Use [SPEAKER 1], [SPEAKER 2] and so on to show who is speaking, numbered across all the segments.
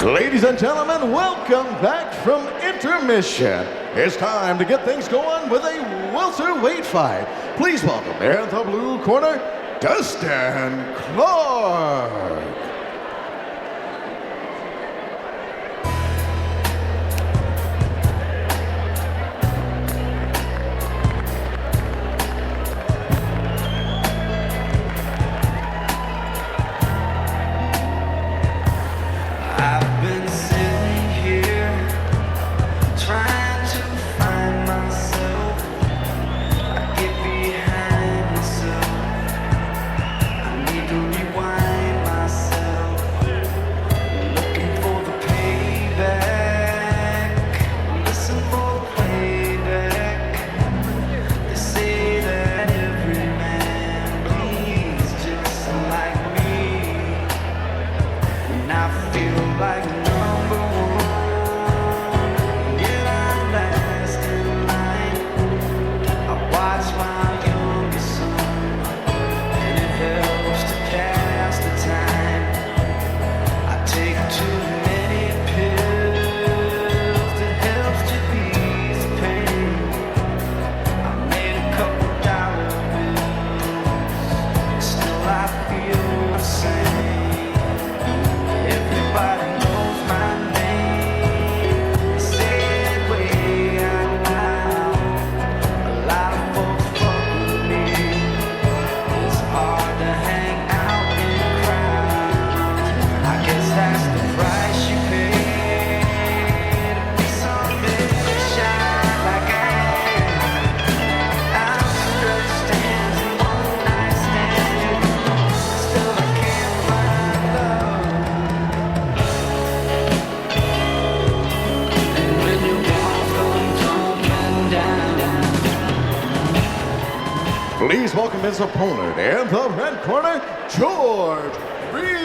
[SPEAKER 1] Ladies and gentlemen, welcome back from intermission. It's time to get things going with a welterweight fight. Please welcome in the blue corner, Dustyn Clark. Please welcome his opponent in the red corner, George Reed.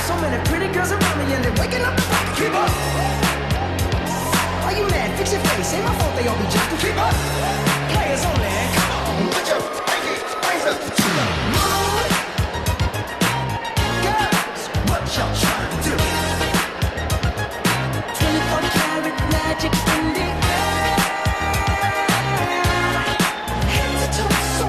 [SPEAKER 2] So many pretty girls around me and they're waking up the rocket. Keep up. Why you mad? Fix your face. Ain't my fault they all be just to keep up. Players only. Come on, put your pinky rings up to the moon. Girls, what y'all trying to do? 24 karat magic in the air. Head to toe so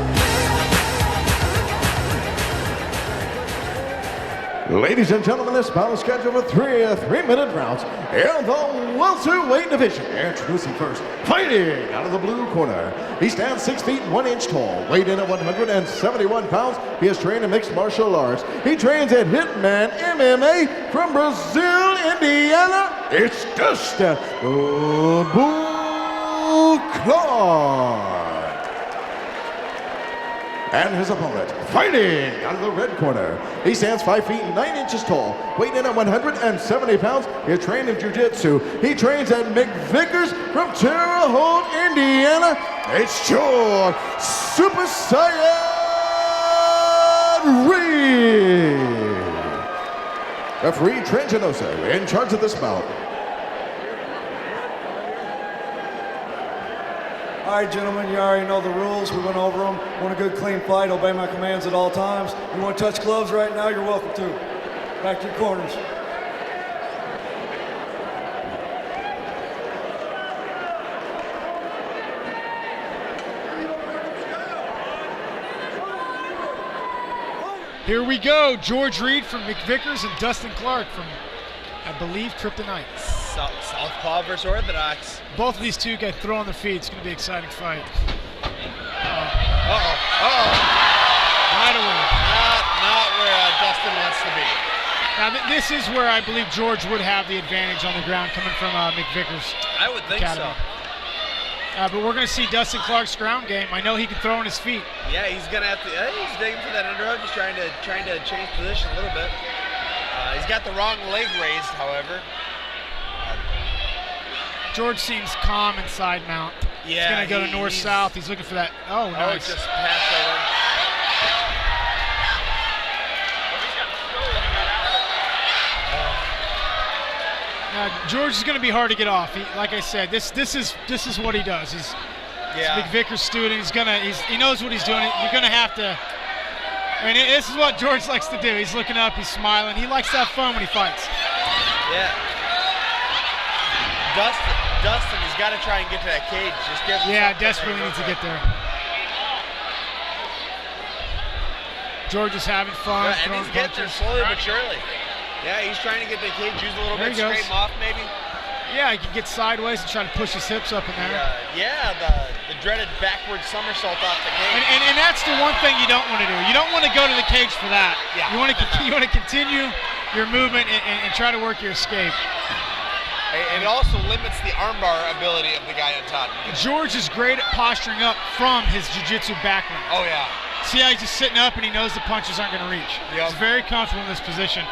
[SPEAKER 1] Ladies and gentlemen, this bout is scheduled for three-minute rounds in the welterweight division. Introducing first, fighting out of the blue corner. He stands 6 feet 1 inch tall, weighed in at 171 pounds. He is trained in mixed martial arts. He trains at Hitman MMA from Brazil, Indiana. It's Dustyn Clark. And his opponent, fighting out of the red corner. He stands 5 feet 9 inches tall, weighed in at 170 pounds. He is trained in jiu-jitsu. He trains at McVickers from Terre Haute, Indiana. It's George Super Saiyan Reed. Referee Trent Genoso in charge of this bout.
[SPEAKER 3] All right, gentlemen, you already know the rules. We went over them. Want a good, clean fight, obey my commands at all times. You want to touch gloves right now, you're welcome to. Back to your corners.
[SPEAKER 4] Here we go. George Reed from McVickers and Dustyn Clark from, I believe, Kryptonite.
[SPEAKER 5] Southpaw versus Orthodox.
[SPEAKER 4] Both of these two get thrown on their feet. It's going to be an exciting fight. Right away.
[SPEAKER 5] Not where Dustyn wants to be.
[SPEAKER 4] Now, this is where I believe George would have the advantage on the ground coming from McVickers.
[SPEAKER 5] I would think
[SPEAKER 4] Academy.
[SPEAKER 5] so.
[SPEAKER 4] But we're going to see Dustyn Clark's ground game. I know he can throw on his feet.
[SPEAKER 5] Yeah, he's going to have to. He's digging for that underhook. He's trying to change position a little bit. He's got the wrong leg raised, however.
[SPEAKER 4] George seems calm inside mount.
[SPEAKER 5] Yeah,
[SPEAKER 4] he's going to go to north-south. He's looking for that. Oh, nice.
[SPEAKER 5] Just pass over.
[SPEAKER 4] George is going to be hard to get off. Like I said, this is what he does. He's a McVickers student. He knows what he's doing. You're going to have to. I mean, this is what George likes to do. He's looking up. He's smiling. He likes to have fun when he fights.
[SPEAKER 5] Yeah. Dustyn, he's got to try and get to that cage.
[SPEAKER 4] Desperately needs to get there. George is having fun.
[SPEAKER 5] Yeah, and he's getting there slowly but surely. Yeah, he's trying to get the cage, use a little bit, scrape him off maybe.
[SPEAKER 4] Yeah, he can get sideways and try to push his hips up in there.
[SPEAKER 5] The dreaded backward somersault off the cage.
[SPEAKER 4] And that's the one thing you don't want to do. You don't want to go to the cage for that.
[SPEAKER 5] Yeah.
[SPEAKER 4] You want to continue your movement and try to work your escape.
[SPEAKER 5] And it also limits the armbar ability of the guy on top.
[SPEAKER 4] George is great at posturing up from his jiu-jitsu background.
[SPEAKER 5] Oh, yeah.
[SPEAKER 4] See how he's just sitting up and he knows the punches aren't going to reach.
[SPEAKER 5] Yep.
[SPEAKER 4] He's very comfortable in this position.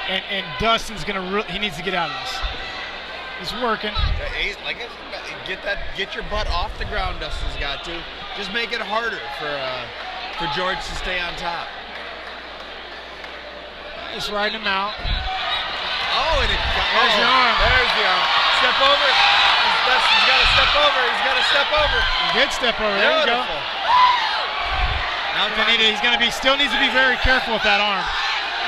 [SPEAKER 4] And Dustyn's going to he needs to get out of this. He's working.
[SPEAKER 5] Like I said, get your butt off the ground, Dustyn's got to. Just make it harder for George to stay on top.
[SPEAKER 4] He's riding him out.
[SPEAKER 5] Oh, and
[SPEAKER 4] there's the arm.
[SPEAKER 5] There's the arm. Step over. Dustyn's got to step over. He's got to step over.
[SPEAKER 4] He did step over. There you go.
[SPEAKER 5] Now
[SPEAKER 4] he still needs to be very careful with that arm.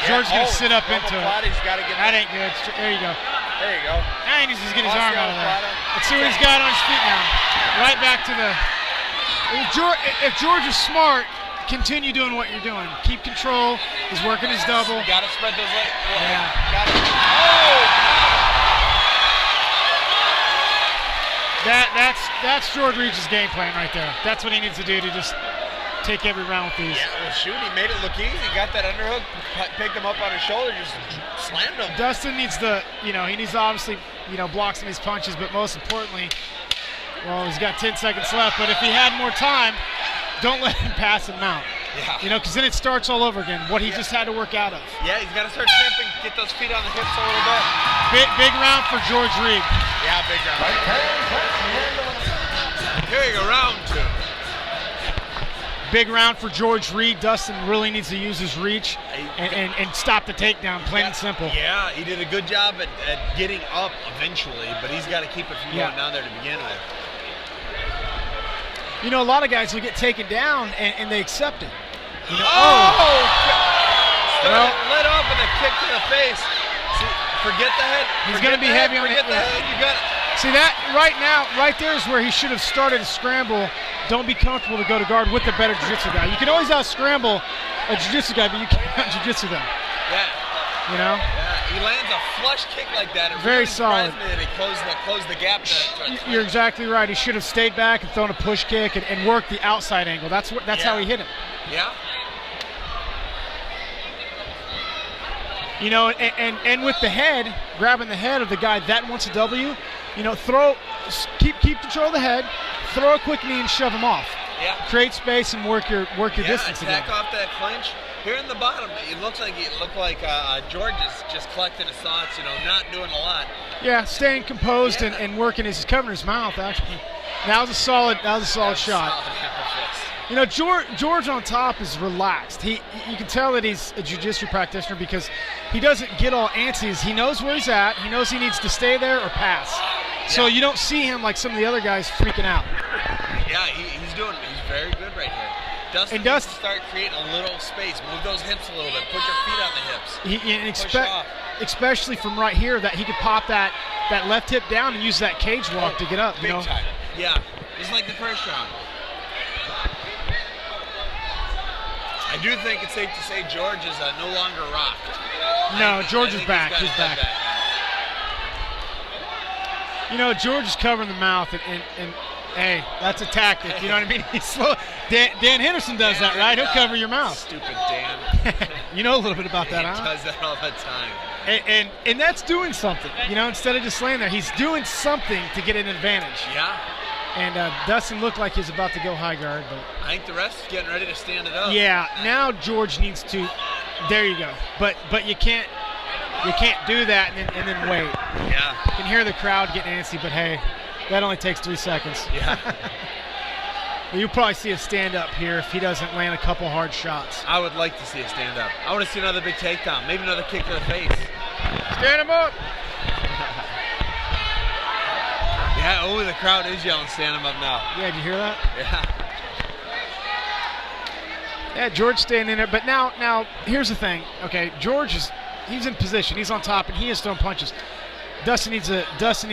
[SPEAKER 4] George's going to sit up into it. That ain't good. There you go.
[SPEAKER 5] There you go.
[SPEAKER 4] Now he needs to get his arm out of there. Let's see what he's got on his feet now. Right back to the. If George is smart, continue doing what you're doing. Keep control. He's working his double.
[SPEAKER 5] Got to spread those legs.
[SPEAKER 4] Yeah.
[SPEAKER 5] Got it. Oh!
[SPEAKER 4] That's George Reed's game plan right there. That's what he needs to do to just take every round with these.
[SPEAKER 5] Yeah, well, shoot, he made it look easy. Got that underhook, picked him up on his shoulder, just slammed him.
[SPEAKER 4] Dustyn needs to, he needs to obviously, block some of these punches, but most importantly, well, he's got 10 seconds left, but if he had more time, don't let him pass him out.
[SPEAKER 5] Yeah.
[SPEAKER 4] Because then it starts all over again, what he just had to work out of.
[SPEAKER 5] Yeah, he's got to start stamping, get those feet on the hips a little bit.
[SPEAKER 4] Big round for George Reed.
[SPEAKER 5] Yeah, big round. Here you go, round 2.
[SPEAKER 4] Big round for George Reed. Dustyn really needs to use his reach and stop the takedown, plain and simple.
[SPEAKER 5] Yeah, he did a good job at getting up eventually, but he's got to keep it from going down there to begin with.
[SPEAKER 4] A lot of guys will get taken down and they accept it.
[SPEAKER 5] Let off with a kick to the face. See, forget the head.
[SPEAKER 4] He's going to be heavy on the head.
[SPEAKER 5] You got it.
[SPEAKER 4] See that right there is where he should have started a scramble. Don't be comfortable to go to guard with the better jiu-jitsu guy. You can always out-scramble a jiu-jitsu guy, but you can't out-jiu-jitsu them.
[SPEAKER 5] Yeah.
[SPEAKER 4] Yeah,
[SPEAKER 5] he lands a flush kick like that. It
[SPEAKER 4] very
[SPEAKER 5] really
[SPEAKER 4] solid.
[SPEAKER 5] Me that he closed the gap.
[SPEAKER 4] You're exactly right. He should have stayed back and thrown a push kick and worked the outside angle. That's how he hit him.
[SPEAKER 5] Yeah.
[SPEAKER 4] And with the head, grabbing the head of the guy that wants a W, keep control of the head, throw a quick knee and shove him off.
[SPEAKER 5] Yeah.
[SPEAKER 4] Create space and work your distance again.
[SPEAKER 5] Attack off that clinch. Here in the bottom, it looked like George is just collecting his thoughts, not doing a lot.
[SPEAKER 4] Yeah, staying composed and working his covering his mouth. Actually, that was a solid shot. George on top is relaxed. You can tell that he's a jiu-jitsu practitioner because he doesn't get all antsy. He knows where he's at. He knows he needs to stay there or pass. Yeah. So you don't see him like some of the other guys freaking out.
[SPEAKER 5] Yeah, he's very good right here. Dustyn needs to start creating a little space. Move those hips a little bit. Put your feet on the hips.
[SPEAKER 4] Especially from right here, that he could pop that left hip down and use that cage walk to get up.
[SPEAKER 5] Big time. Yeah, just like the first round. I do think it's safe to say George is no longer rocked.
[SPEAKER 4] No, George is back. He's back. You know, George is covering the mouth, and hey, that's a tactic. You know what I mean? He's slow. Dan Henderson does that, right? He'll cover your mouth.
[SPEAKER 5] Stupid Dan.
[SPEAKER 4] You know a little bit about that,
[SPEAKER 5] He
[SPEAKER 4] huh?
[SPEAKER 5] does that all the time.
[SPEAKER 4] And that's doing something. You know, instead of just laying there, he's doing something to get an advantage.
[SPEAKER 5] Yeah.
[SPEAKER 4] And Dustyn looked like he's about to go high guard, but
[SPEAKER 5] I think the ref's getting ready to stand it up.
[SPEAKER 4] yeah, now George needs to. There you go. But you can't do that and then wait.
[SPEAKER 5] Yeah.
[SPEAKER 4] You can hear the crowd getting antsy, but hey, that only takes 3 seconds.
[SPEAKER 5] Yeah.
[SPEAKER 4] You'll probably see a stand-up here if he doesn't land a couple hard shots.
[SPEAKER 5] I would like to see a stand-up. I want to see another big takedown. Maybe another kick to the face.
[SPEAKER 4] Stand him up.
[SPEAKER 5] Yeah, oh, the crowd is yelling, stand him up now.
[SPEAKER 4] Yeah, did you hear that?
[SPEAKER 5] Yeah.
[SPEAKER 4] Yeah, George staying in there. But now here's the thing. Okay, he's in position. He's on top, and he is throwing punches. Dustyn needs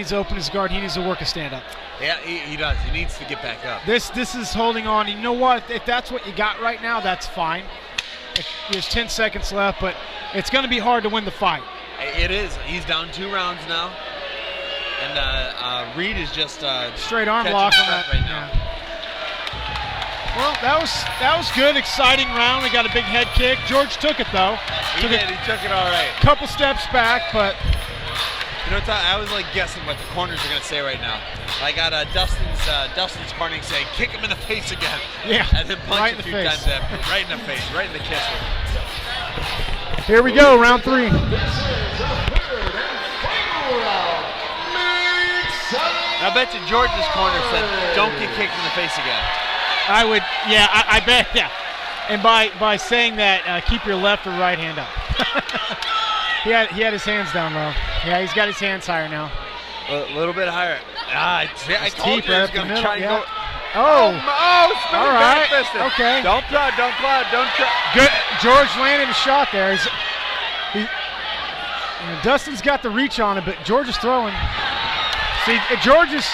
[SPEAKER 4] to open his guard. He needs to work a stand-up.
[SPEAKER 5] Yeah, he does. He needs to get back up.
[SPEAKER 4] This is holding on. You know what? If that's what you got right now, that's fine. There's 10 seconds left, but it's going to be hard to win the fight.
[SPEAKER 5] It is. He's down 2 rounds now. And Reed is just
[SPEAKER 4] straight arm lock on that
[SPEAKER 5] right now.
[SPEAKER 4] Yeah. Well, that was good, exciting round. We got a big head kick. George took it though.
[SPEAKER 5] He took it all right.
[SPEAKER 4] Couple steps back, but
[SPEAKER 5] you know what? I was like guessing what the corners are gonna say right now. I got Dustin's corner saying, "Kick him in the face again."
[SPEAKER 4] Yeah.
[SPEAKER 5] And then punch
[SPEAKER 4] right
[SPEAKER 5] a
[SPEAKER 4] in the
[SPEAKER 5] few
[SPEAKER 4] face.
[SPEAKER 5] times after, right in the face, right in the kisser.
[SPEAKER 4] Here we go, round 3.
[SPEAKER 5] I bet you George's corner said, "Don't get kicked in the face again."
[SPEAKER 4] I would, yeah, I bet, yeah. And by saying that, keep your left or right hand up. he had his hands down low. Yeah, he's got his hands higher now.
[SPEAKER 5] A little bit higher. I told you he was going to try and go.
[SPEAKER 4] Oh,
[SPEAKER 5] All
[SPEAKER 4] right.
[SPEAKER 5] Back-fisted.
[SPEAKER 4] Okay.
[SPEAKER 5] Don't cloud.
[SPEAKER 4] Good. George landed a shot there. Dustin's got the reach on it, but George is throwing. See, George is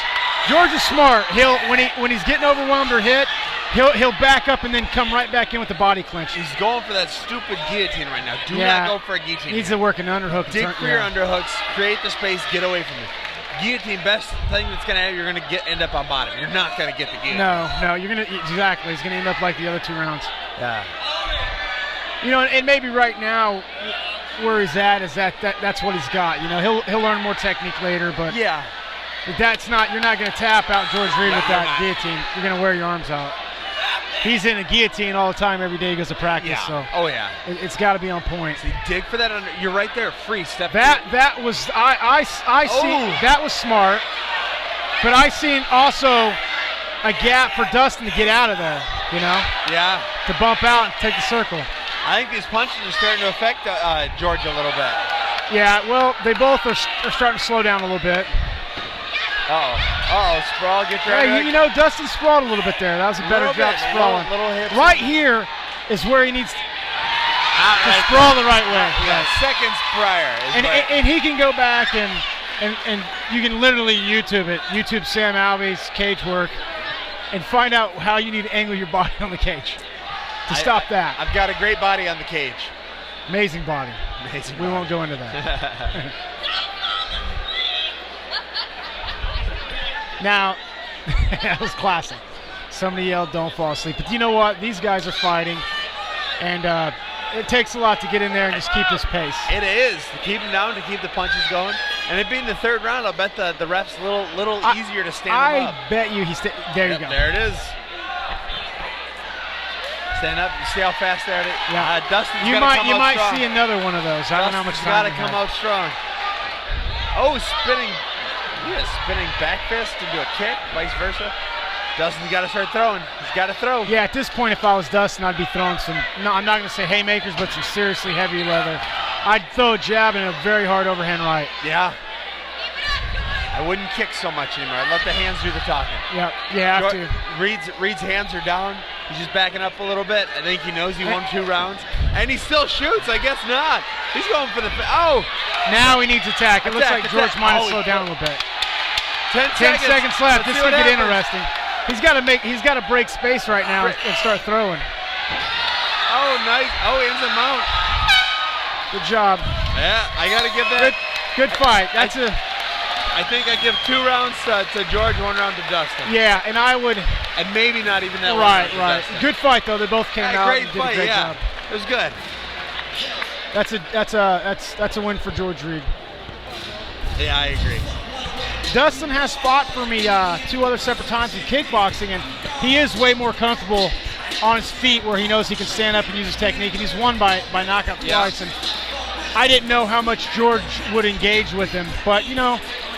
[SPEAKER 4] smart. When he's getting overwhelmed or hit, he'll back up and then come right back in with the body clinch.
[SPEAKER 5] He's going for that stupid guillotine right now. Do not go for a guillotine.
[SPEAKER 4] Needs to work an underhook.
[SPEAKER 5] Dig for your underhooks. Create the space. Get away from it. Guillotine, best thing that's going to happen, you're going to end up on bottom. You're not going to get the guillotine.
[SPEAKER 4] No, you're going to exactly. He's going to end up like the other 2 rounds.
[SPEAKER 5] Yeah.
[SPEAKER 4] You know, and maybe right now where he's at is that's what he's got. You know, he'll learn more technique later, but
[SPEAKER 5] yeah.
[SPEAKER 4] You're not going to tap out George Reed with that guillotine. You're going to wear your arms out. He's in a guillotine all the time every day he goes to practice.
[SPEAKER 5] Yeah.
[SPEAKER 4] So
[SPEAKER 5] oh yeah.
[SPEAKER 4] It's got to be on point.
[SPEAKER 5] See, dig for that under. You're right there. Free step.
[SPEAKER 4] That was see that was smart, but I seen also a gap for Dustyn to get out of there. You know.
[SPEAKER 5] Yeah.
[SPEAKER 4] To bump out and take the circle.
[SPEAKER 5] I think these punches are starting to affect George a little bit.
[SPEAKER 4] Yeah. Well, they both are starting to slow down a little bit.
[SPEAKER 5] Sprawl, get your
[SPEAKER 4] Yeah, you know, Dustyn sprawled a little bit there. That was a better job sprawling.
[SPEAKER 5] Little hits.
[SPEAKER 4] Right here is where he needs to sprawl the right way.
[SPEAKER 5] Yeah, seconds prior.
[SPEAKER 4] And he can go back and you can literally YouTube it. YouTube Sam Alvey's cage work and find out how you need to angle your body on the cage to stop that.
[SPEAKER 5] I've got a great body on the cage.
[SPEAKER 4] Amazing body.
[SPEAKER 5] Amazing.
[SPEAKER 4] We won't go into that. Now, that was classic. Somebody yelled, "Don't fall asleep." But you know what? These guys are fighting, and it takes a lot to get in there and just keep this pace.
[SPEAKER 5] It is to keep them down, to keep the punches going. And it being the 3rd round, I'll bet the ref's a little easier to stand him up.
[SPEAKER 4] I bet you there you go.
[SPEAKER 5] There it is. Stand up. You see how fast they're at it?
[SPEAKER 4] Yeah.
[SPEAKER 5] Dustyn's
[SPEAKER 4] you
[SPEAKER 5] gotta come out
[SPEAKER 4] might
[SPEAKER 5] strong.
[SPEAKER 4] see another one of those. I don't know how much time.
[SPEAKER 5] Got to come out strong. Oh, spinning. Yeah, spinning back fist into a kick, vice versa. Dustyn's got to start throwing. He's got to throw.
[SPEAKER 4] Yeah, at this point, if I was Dustyn, I'd be throwing some, no, I'm not going to say haymakers, but some seriously heavy leather. I'd throw a jab and a very hard overhand right.
[SPEAKER 5] Yeah. I wouldn't kick so much anymore. I'd let the hands do the talking.
[SPEAKER 4] Yep, you have to.
[SPEAKER 5] Reed's hands are down. He's just backing up a little bit. I think he knows he won 2 rounds. And he still shoots. I guess not. He's going for the,
[SPEAKER 4] Now he needs attack. It looks like George might have slowed down a little bit. 10 seconds left. This could get interesting. He's got to break space right now and start throwing.
[SPEAKER 5] Oh, nice. Oh, ins and mount.
[SPEAKER 4] Good job.
[SPEAKER 5] Yeah, I got to give that.
[SPEAKER 4] Good fight.
[SPEAKER 5] I think I give 2 rounds to George, 1 round to Dustyn.
[SPEAKER 4] Yeah, and I would.
[SPEAKER 5] And maybe not even that one.
[SPEAKER 4] Right. Good fight though. They both came out.
[SPEAKER 5] Great
[SPEAKER 4] and did
[SPEAKER 5] fight.
[SPEAKER 4] a great job.
[SPEAKER 5] It was good.
[SPEAKER 4] That's a win for George Reed.
[SPEAKER 5] Yeah, I agree.
[SPEAKER 4] Dustyn has fought for me 2 other separate times in kickboxing, and he is way more comfortable on his feet where he knows he can stand up and use his technique, and he's won by knockout twice. And I didn't know how much George would engage with him, but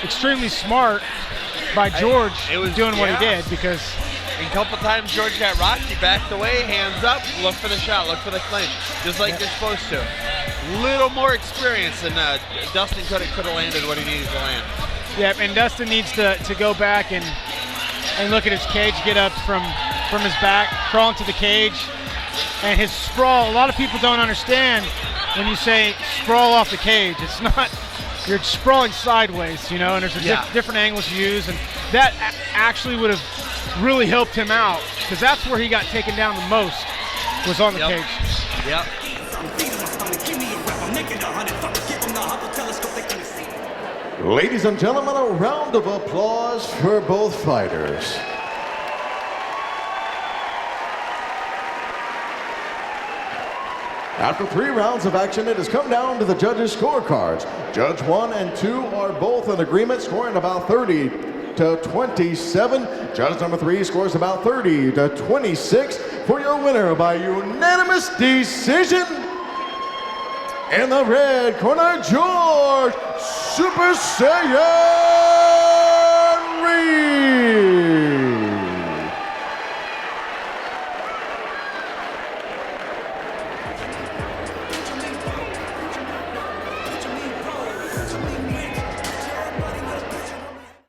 [SPEAKER 4] extremely smart by George doing what he did, because
[SPEAKER 5] a couple times George got rocked, he backed away, hands up, look for the shot, look for the clinch, just like you're supposed to. Little more experience than Dustyn could have landed what he needed to land.
[SPEAKER 4] Yeah, and Dustyn needs to go back and look at his cage, get up from his back, crawl into the cage, and his sprawl. A lot of people don't understand when you say sprawl off the cage. It's not, you're sprawling sideways, and there's different angles you use, and that actually would have really helped him out, because that's where he got taken down the most, was on the cage.
[SPEAKER 5] Yep.
[SPEAKER 1] Ladies and gentlemen, a round of applause for both fighters. After 3 rounds of action, it has come down to the judges' scorecards. Judge 1 and 2 are both in agreement, scoring about 30 to 27. Judge number 3 scores about 30 to 26 for your winner by unanimous decision. In the red corner, George Super Saiyan Reed.